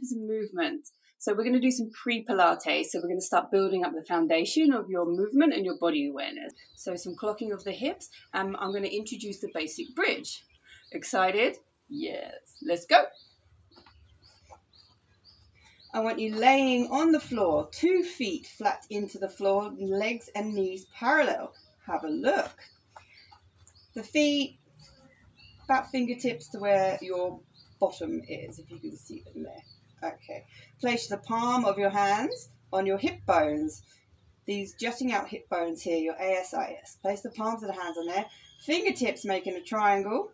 for some movement. So we're going to do some pre-Pilates. So we're going to start building up the foundation of your movement and your body awareness. So some clocking of the hips. I'm going to introduce the basic bridge. Excited? Yes. Let's go. I want you laying on the floor, 2 feet flat into the floor, legs and knees parallel. Have a look. The feet about fingertips to where your bottom is, if you can see them there. Okay. Place the palm of your hands on your hip bones. These jutting out hip bones here, your ASIS. Place the palms of the hands on there. Fingertips making a triangle.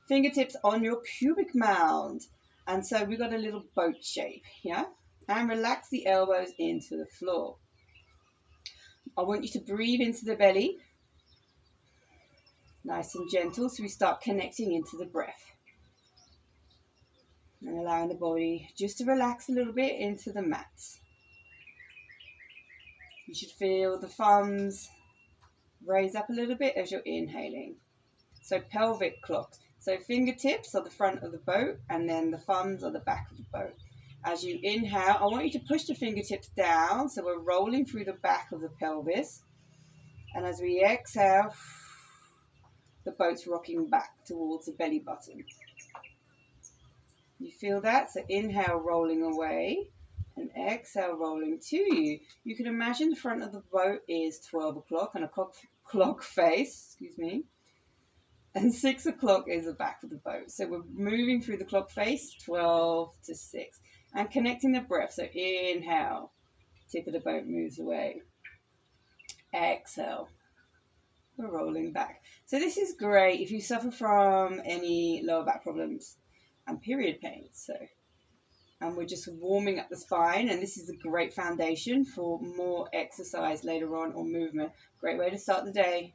Fingertips on your pubic mound. And so we've got a little boat shape, yeah? And relax the elbows into the floor. I want you to breathe into the belly. Nice and gentle, so we start connecting into the breath. And allowing the body just to relax a little bit into the mats. You should feel the thumbs raise up a little bit as you're inhaling. So pelvic clocks. So fingertips are the front of the boat and then the thumbs are the back of the boat. As you inhale, I want you to push the fingertips down. So we're rolling through the back of the pelvis. And as we exhale, the boat's rocking back towards the belly button. You feel that? So inhale, rolling away. And exhale, rolling to you. You can imagine the front of the boat is 12 o'clock and a clock face, excuse me. And 6 o'clock is the back of the boat. So we're moving through the clock face, 12 to 6. And connecting the breath. So inhale, tip of the boat moves away. Exhale, we're rolling back. So this is great if you suffer from any lower back problems and period pains. And we're just warming up the spine. And this is a great foundation for more exercise later on or movement. Great way to start the day.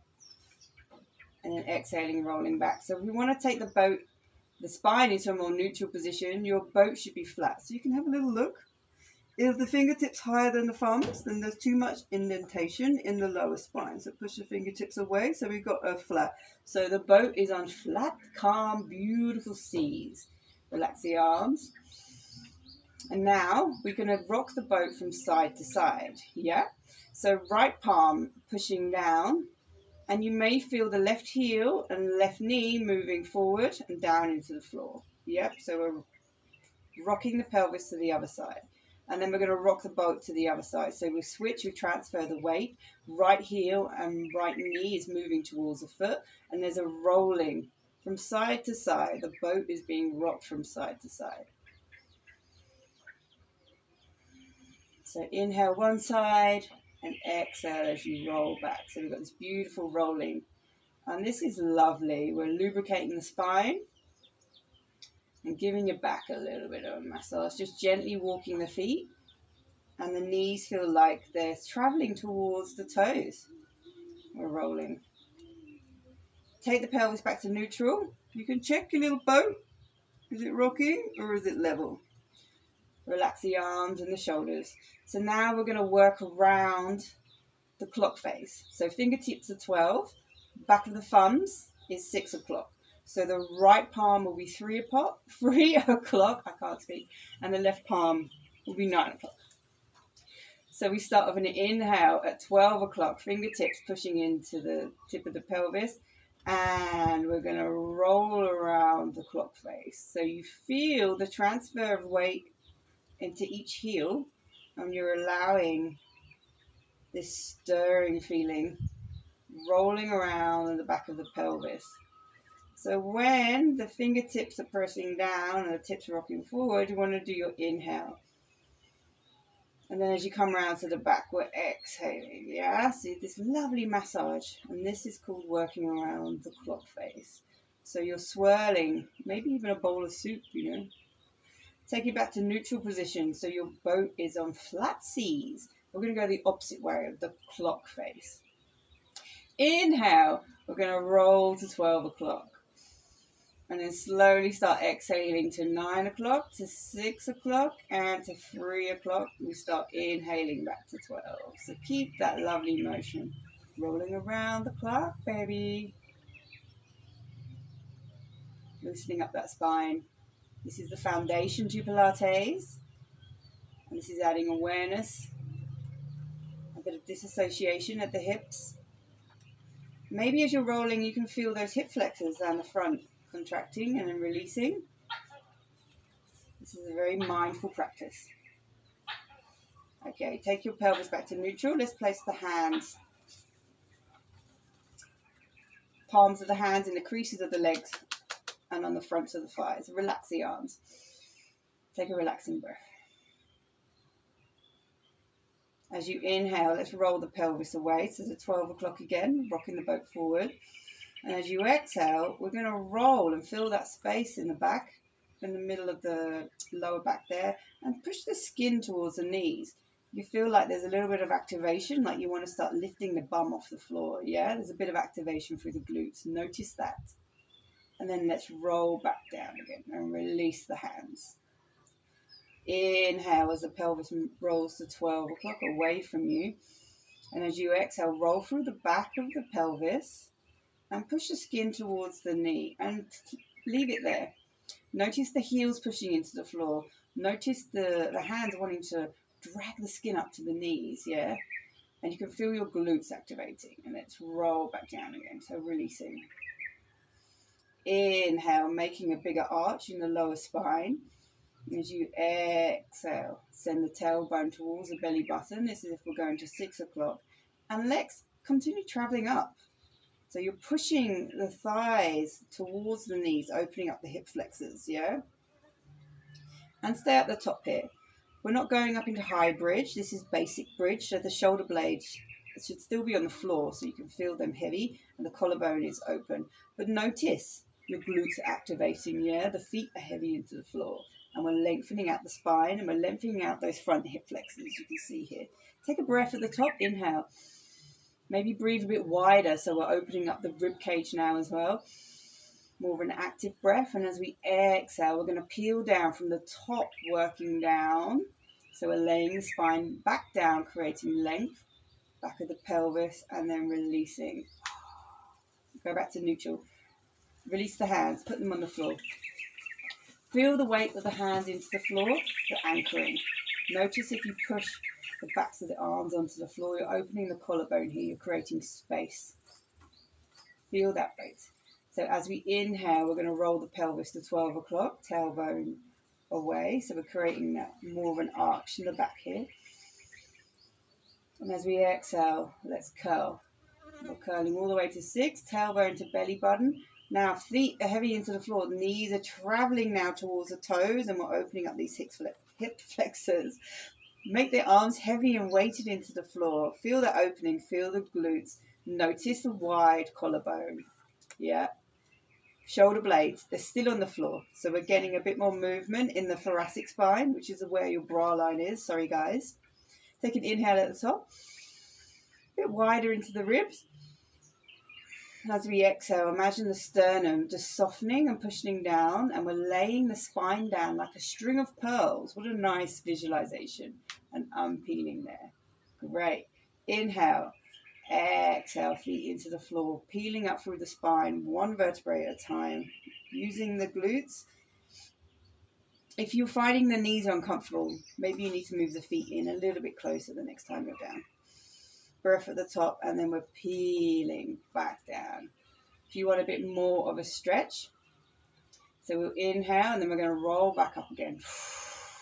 And then exhaling, rolling back. So we want to take the spine into a more neutral position. Your boat should be flat. So you can have a little look. If the fingertips higher than the thumbs, then there's too much indentation in the lower spine. So push the fingertips away. So we've got a flat. So the boat is on flat, calm, beautiful seas. Relax the arms. And now we're going to rock the boat from side to side. Yeah? So right palm pushing down. And you may feel the left heel and left knee moving forward and down into the floor. Yep, so we're rocking the pelvis to the other side. And then we're going to rock the boat to the other side. So we switch, we transfer the weight. Right heel and right knee is moving towards the foot. And there's a rolling from side to side. The boat is being rocked from side to side. So inhale one side. And exhale as you roll back. So we've got this beautiful rolling. And this is lovely. We're lubricating the spine. And giving your back a little bit of a massage. Just gently walking the feet. And the knees feel like they're traveling towards the toes. We're rolling. Take the pelvis back to neutral. You can check your little boat. Is it rocking or is it level? Relax the arms and the shoulders. So now we're going to work around the clock face. So fingertips are 12. Back of the thumbs is 6 o'clock. So the right palm will be 3 o'clock. I can't speak. And the left palm will be 9 o'clock. So we start with an inhale at 12 o'clock. Fingertips pushing into the tip of the pelvis. And we're going to roll around the clock face. So you feel the transfer of weight into each heel, and you're allowing this stirring feeling rolling around in the back of the pelvis. So when the fingertips are pressing down and the tips rocking forward, you want to do your inhale. And then as you come around to the back, we're exhaling. Yeah, see this lovely massage. And this is called working around the clock face. So you're swirling, maybe even a bowl of soup, you know. Take it back to neutral position. So your boat is on flat seas. We're going to go the opposite way of the clock face. Inhale. We're going to roll to 12 o'clock. And then slowly start exhaling to 9 o'clock, to 6 o'clock, and to 3 o'clock. We start inhaling back to 12. So keep that lovely motion. Rolling around the clock, baby. Loosening up that spine. This is the foundation to Pilates. This is adding awareness, a bit of disassociation at the hips. Maybe as you're rolling, you can feel those hip flexors down the front contracting and then releasing. This is a very mindful practice. Okay, take your pelvis back to neutral. Let's place the hands, palms of the hands in the creases of the legs and on the fronts of the thighs. Relax the arms. Take a relaxing breath. As you inhale, let's roll the pelvis away to the 12 o'clock again, rocking the boat forward. And as you exhale, we're going to roll and fill that space in the back, in the middle of the lower back there, and push the skin towards the knees. You feel like there's a little bit of activation, like you want to start lifting the bum off the floor, yeah? There's a bit of activation through the glutes. Notice that. And then let's roll back down again and release the hands. Inhale as the pelvis rolls to 12 o'clock away from you. And as you exhale, roll through the back of the pelvis and push the skin towards the knee and leave it there. Notice the heels pushing into the floor. Notice the hands wanting to drag the skin up to the knees, yeah? And you can feel your glutes activating. And let's roll back down again, so releasing. Inhale, making a bigger arch in the lower spine. As you exhale, send the tailbone towards the belly button. This is if we're going to 6 o'clock. And let's continue traveling up. So you're pushing the thighs towards the knees, opening up the hip flexors, yeah? And stay at the top here. We're not going up into high bridge. This is basic bridge. So the shoulder blades should still be on the floor so you can feel them heavy and the collarbone is open. But notice your glutes are activating, yeah? The feet are heavy into the floor. And we're lengthening out the spine and we're lengthening out those front hip flexors you can see here. Take a breath at the top, inhale. Maybe breathe a bit wider so we're opening up the rib cage now as well. More of an active breath. And as we exhale, we're going to peel down from the top, working down. So we're laying the spine back down, creating length, back of the pelvis, and then releasing. Go back to neutral. Release the hands, put them on the floor. Feel the weight of the hands into the floor, the anchoring. Notice if you push the backs of the arms onto the floor, you're opening the collarbone here, you're creating space. Feel that weight. So as we inhale, we're going to roll the pelvis to 12 o'clock, tailbone away. So we're creating that more of an arch in the back here. And as we exhale, let's curl. We're curling all the way to 6, tailbone to belly button. Now feet are heavy into the floor, knees are traveling now towards the toes, and we're opening up these hip flexors. Make the arms heavy and weighted into the floor. Feel the opening, feel the glutes. Notice the wide collarbone. Yeah. Shoulder blades, they're still on the floor. So we're getting a bit more movement in the thoracic spine, which is where your bra line is. Sorry, guys. Take an inhale at the top. A bit wider into the ribs. As we exhale, imagine the sternum just softening and pushing down, and we're laying the spine down like a string of pearls. What a nice visualization. And unpeeling there. Great. Inhale. Exhale, feet into the floor, peeling up through the spine, one vertebrae at a time, using the glutes. If you're finding the knees uncomfortable, maybe you need to move the feet in a little bit closer the next time you're down. Breath at the top, and then we're peeling back down. If you want a bit more of a stretch, so we'll inhale, and then we're going to roll back up again.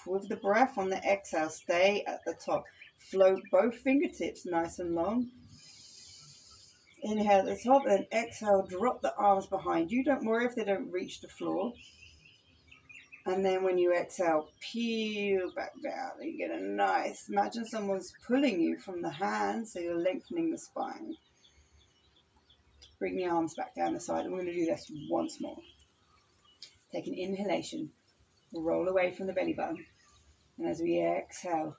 With the breath on the exhale, stay at the top. Float both fingertips nice and long. Inhale at the top, and exhale, drop the arms behind you. Don't worry if they don't reach the floor. And then when you exhale, peel back down. You get a nice, imagine someone's pulling you from the hands, so you're lengthening the spine. Bring the arms back down the side, and we're going to do this once more. Take an inhalation, roll away from the belly button. And as we exhale,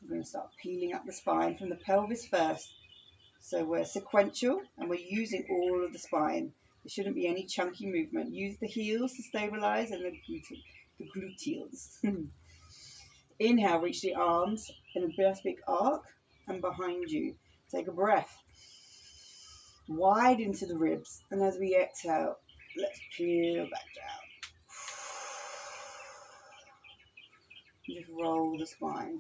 we're going to start peeling up the spine from the pelvis first. So we're sequential, and we're using all of the spine. There shouldn't be any chunky movement. Use the heels to stabilize and the gluteals. Inhale, reach the arms in a nice big arc and behind you. Take a breath. Wide into the ribs. And as we exhale, let's peel back down. Just roll the spine.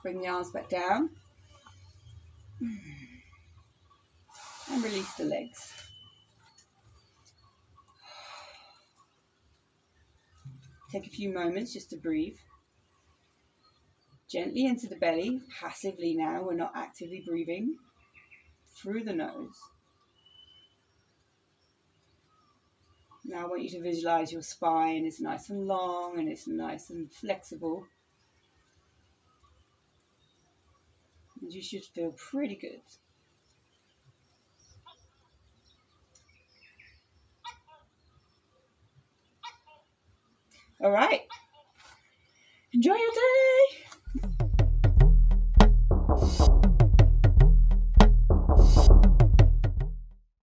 Bring the arms back down. And release the legs. Take a few moments just to breathe. Gently into the belly, passively now, we're not actively breathing. Through the nose. Now I want you to visualize your spine is nice and long and it's nice and flexible. And you should feel pretty good. All right. Enjoy your day.